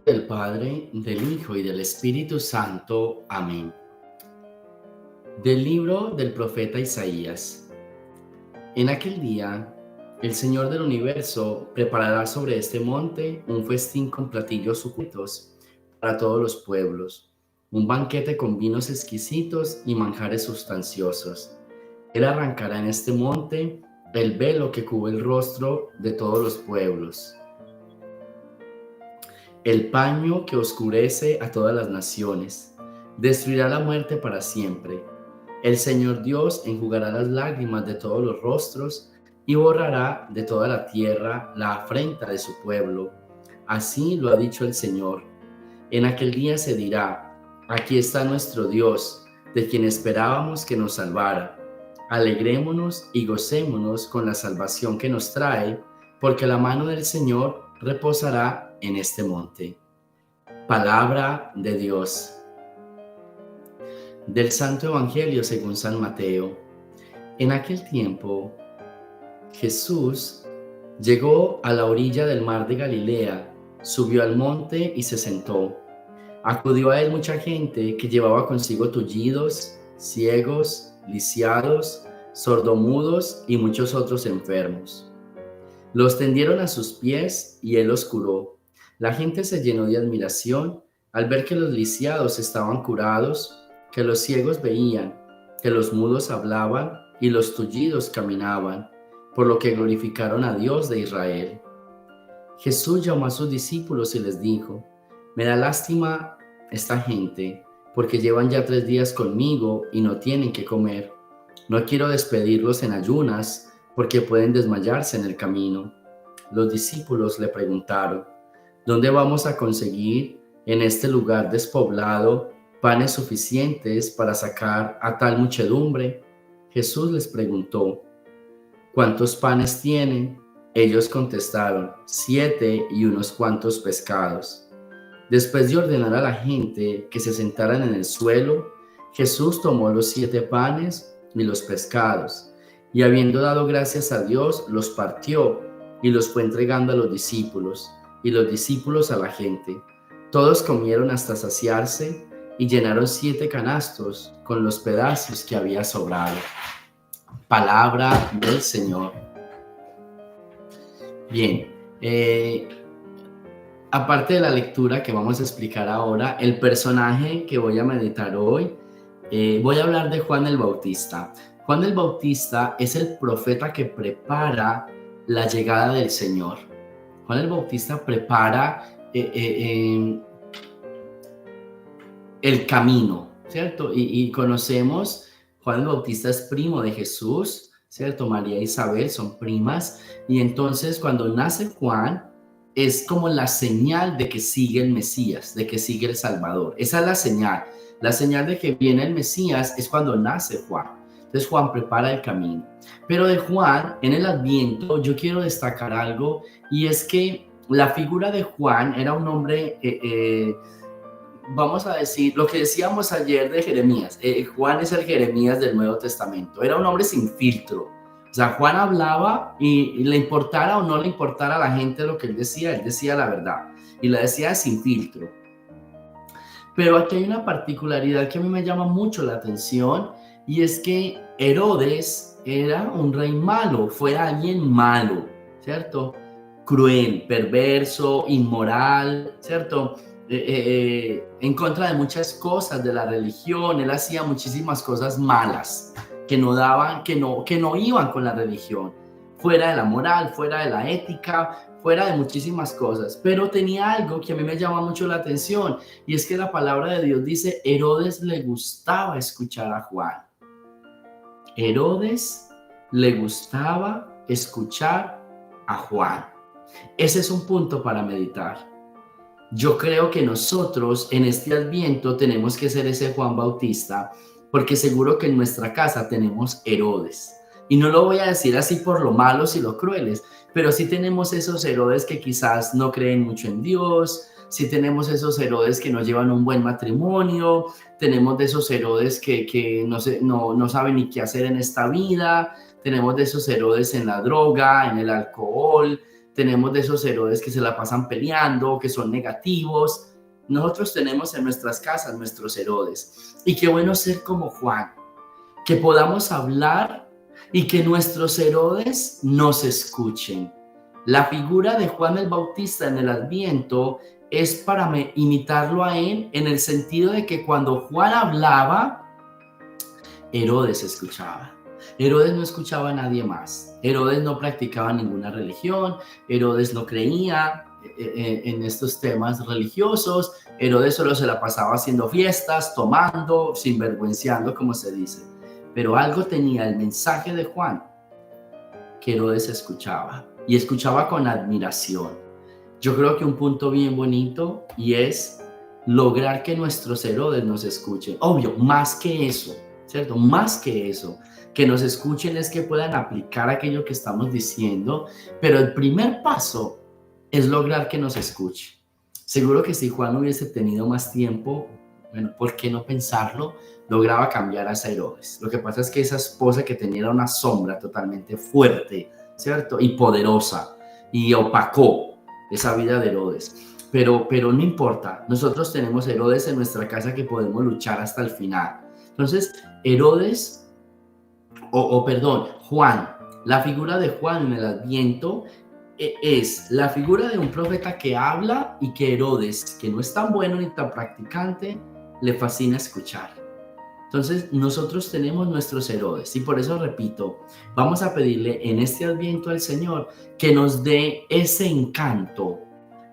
Del Padre, del Hijo y del Espíritu Santo. Amén. Del libro del profeta Isaías. En aquel día, el Señor del universo preparará sobre este monte un festín con platillos suculentos para todos los pueblos, un banquete con vinos exquisitos y manjares sustanciosos. Él arrancará en este monte el velo que cubre el rostro de todos los pueblos, el paño que oscurece a todas las naciones. Destruirá la muerte para siempre. El Señor Dios enjugará las lágrimas de todos los rostros y borrará de toda la tierra la afrenta de su pueblo. Así lo ha dicho el Señor. En aquel día se dirá: aquí está nuestro Dios, de quien esperábamos que nos salvara. Alegrémonos y gocémonos con la salvación que nos trae, porque la mano del Señor reposará en este monte. Palabra de Dios. Del Santo Evangelio según San Mateo. En aquel tiempo, Jesús llegó a la orilla del mar de Galilea, subió al monte y se sentó. Acudió a él mucha gente que llevaba consigo tullidos, ciegos, lisiados, sordomudos y muchos otros enfermos. Los tendieron a sus pies y él los curó. La gente se llenó de admiración al ver que los lisiados estaban curados, que los ciegos veían, que los mudos hablaban y los tullidos caminaban, por lo que glorificaron a Dios de Israel. Jesús llamó a sus discípulos y les dijo: me da lástima esta gente, porque llevan ya 3 días conmigo y no tienen qué comer. No quiero despedirlos en ayunas, porque pueden desmayarse en el camino. Los discípulos le preguntaron: ¿dónde vamos a conseguir en este lugar despoblado panes suficientes para sacar a tal muchedumbre? Jesús les preguntó: ¿cuántos panes tienen? Ellos contestaron: 7 y unos cuantos pescados. Después de ordenar a la gente que se sentaran en el suelo, Jesús tomó los 7 panes y los pescados, y habiendo dado gracias a Dios, los partió y los fue entregando a los discípulos, y los discípulos a la gente. Todos comieron hasta saciarse y llenaron 7 canastos con los pedazos que había sobrado. Palabra del Señor. Bien, aparte de la lectura que vamos a explicar ahora, el personaje que voy a meditar hoy, voy a hablar de Juan el Bautista. Juan el Bautista es el profeta que prepara la llegada del Señor. Juan el Bautista prepara el camino, ¿cierto? Y conocemos, Juan el Bautista es primo de Jesús, ¿cierto? María e Isabel son primas, y entonces cuando nace Juan, es como la señal de que sigue el Mesías, de que sigue el Salvador. Esa es la señal. La señal de que viene el Mesías es cuando nace Juan. Entonces Juan prepara el camino. Pero de Juan, en el Adviento, yo quiero destacar algo, y es que la figura de Juan era un hombre, vamos a decir, lo que decíamos ayer de Jeremías. Juan es el Jeremías del Nuevo Testamento. Era un hombre sin filtro. O sea, Juan hablaba y le importara o no le importara a la gente lo que él decía la verdad. Y la decía sin filtro. Pero aquí hay una particularidad que a mí me llama mucho la atención, y es que Herodes era un rey malo, fue alguien malo, ¿cierto? Cruel, perverso, inmoral, ¿cierto? En contra de muchas cosas de la religión. Él hacía muchísimas cosas malas que no daban, que no iban con la religión, fuera de la moral, fuera de la ética, fuera de muchísimas cosas. Pero tenía algo que a mí me llama mucho la atención, y es que la palabra de Dios dice: Herodes le gustaba escuchar a Juan. Herodes le gustaba escuchar a Juan. Ese es un punto para meditar. Yo creo que nosotros en este Adviento tenemos que ser ese Juan Bautista, porque seguro que en nuestra casa tenemos Herodes. Y no lo voy a decir así por lo malos y lo crueles, pero sí tenemos esos Herodes que quizás no creen mucho en Dios, sí tenemos esos Herodes que no llevan un buen matrimonio, tenemos de esos Herodes que no saben ni qué hacer en esta vida, tenemos de esos Herodes en la droga, en el alcohol, tenemos de esos Herodes que se la pasan peleando, que son negativos. Nosotros tenemos en nuestras casas nuestros Herodes. Y qué bueno ser como Juan, que podamos hablar y que nuestros Herodes nos escuchen. La figura de Juan el Bautista en el Adviento es para imitarlo a él, en el sentido de que cuando Juan hablaba, Herodes escuchaba. Herodes no escuchaba a nadie más. Herodes no practicaba ninguna religión. Herodes no creía en estos temas religiosos. Herodes solo se la pasaba haciendo fiestas, tomando, sinvergüenciando, como se dice. Pero algo tenía el mensaje de Juan que Herodes escuchaba, y escuchaba con admiración. Yo creo que un punto bien bonito y es lograr que nuestros Herodes nos escuchen. Obvio, más que eso, ¿cierto? Más que eso, que nos escuchen es que puedan aplicar aquello que estamos diciendo, pero el primer paso es lograr que nos escuche. Seguro que si Juan hubiese tenido más tiempo, bueno, ¿por qué no pensarlo? Lograba cambiar a Herodes. Lo que pasa es que esa esposa que tenía era una sombra totalmente fuerte, ¿cierto? Y poderosa, y opacó esa vida de Herodes. Pero no importa, nosotros tenemos Herodes en nuestra casa que podemos luchar hasta el final. Entonces, Herodes, Juan, la figura de Juan en el Adviento es la figura de un profeta que habla y que Herodes, que no es tan bueno ni tan practicante, le fascina escuchar. Entonces, nosotros tenemos nuestros Herodes y por eso repito, vamos a pedirle en este Adviento al Señor que nos dé ese encanto,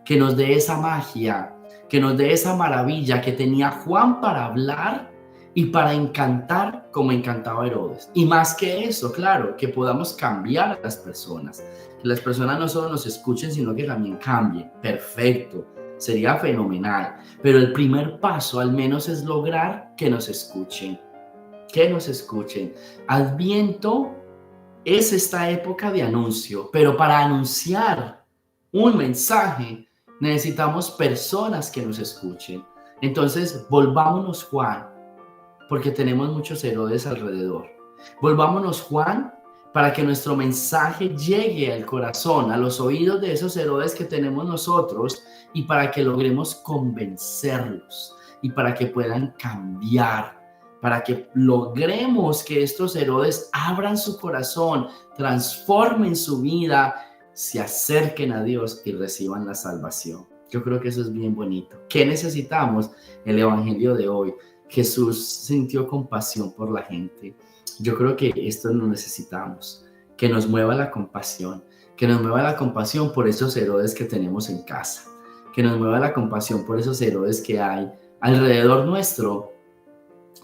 que nos dé esa magia, que nos dé esa maravilla que tenía Juan para hablar y para encantar como encantaba Herodes. Y más que eso, claro, que podamos cambiar a las personas, que las personas no solo nos escuchen, sino que también cambien. Perfecto. Sería fenomenal, pero el primer paso al menos es lograr que nos escuchen, que nos escuchen. Adviento es esta época de anuncio, pero para anunciar un mensaje necesitamos personas que nos escuchen. Entonces, volvámonos Juan, porque tenemos muchos Herodes alrededor. Volvámonos Juan para que nuestro mensaje llegue al corazón, a los oídos de esos Herodes que tenemos nosotros, y para que logremos convencerlos y para que puedan cambiar, para que logremos que estos Herodes abran su corazón, transformen su vida, se acerquen a Dios y reciban la salvación. Yo creo que eso es bien bonito. ¿Qué necesitamos? El evangelio de hoy. Jesús sintió compasión por la gente. Yo creo que esto lo necesitamos, que nos mueva la compasión, que nos mueva la compasión por esos Herodes que tenemos en casa, que nos mueva la compasión por esos Herodes que hay alrededor nuestro,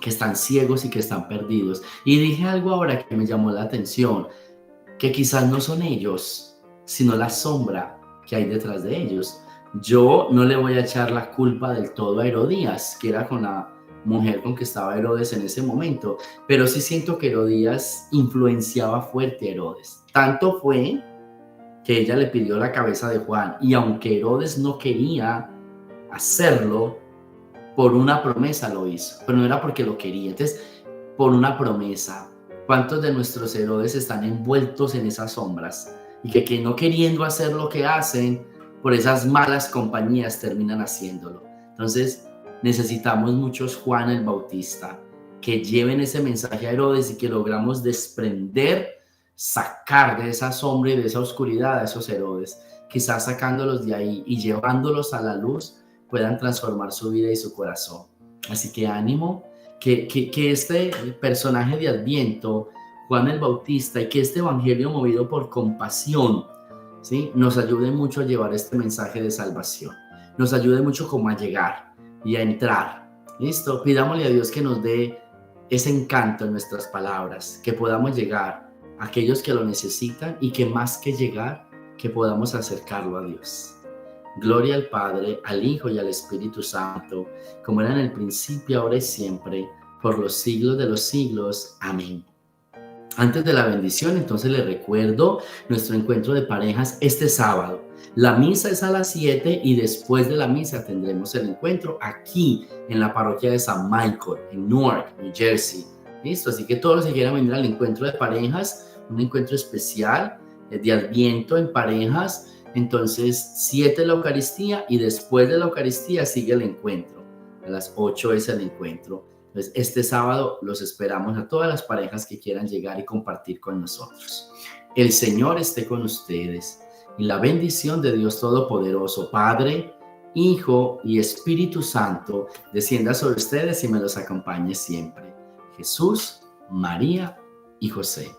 que están ciegos y que están perdidos. Y dije algo ahora que me llamó la atención, que quizás no son ellos, sino la sombra que hay detrás de ellos. Yo no le voy a echar la culpa del todo a Herodías, que era con la mujer con que estaba Herodes en ese momento, pero sí siento que Herodías influenciaba fuerte a Herodes. Tanto fue que ella le pidió la cabeza de Juan, y aunque Herodes no quería hacerlo, por una promesa lo hizo, pero no era porque lo quería. Entonces, por una promesa. ¿Cuántos de nuestros Herodes están envueltos en esas sombras y que no queriendo hacer lo que hacen, por esas malas compañías terminan haciéndolo? Entonces, necesitamos muchos Juan el Bautista que lleven ese mensaje a Herodes y que logramos desprender, sacar de esa sombra y de esa oscuridad a esos Herodes, quizás sacándolos de ahí y llevándolos a la luz, puedan transformar su vida y su corazón. Así que ánimo, que este personaje de Adviento, Juan el Bautista, y que este evangelio movido por compasión, ¿sí?, nos ayude mucho a llevar este mensaje de salvación, nos ayude mucho como a llegar y a entrar. ¿Listo? Pidámosle a Dios que nos dé ese encanto en nuestras palabras, que podamos llegar a aquellos que lo necesitan y que más que llegar, que podamos acercarlo a Dios. Gloria al Padre, al Hijo y al Espíritu Santo, como era en el principio, ahora y siempre, por los siglos de los siglos. Amén. Antes de la bendición, entonces les recuerdo nuestro encuentro de parejas este sábado. La misa es a las 7 y después de la misa tendremos el encuentro aquí en la parroquia de San Michael, en Newark, New Jersey. ¿Listo? Así que todos los que quieran venir al encuentro de parejas, un encuentro especial de Adviento en parejas. Entonces, 7 la Eucaristía y después de la Eucaristía sigue el encuentro. A las 8 es el encuentro. Entonces, este sábado los esperamos a todas las parejas que quieran llegar y compartir con nosotros. El Señor esté con ustedes y la bendición de Dios Todopoderoso, Padre, Hijo y Espíritu Santo, descienda sobre ustedes y me los acompañe siempre. Jesús, María y José.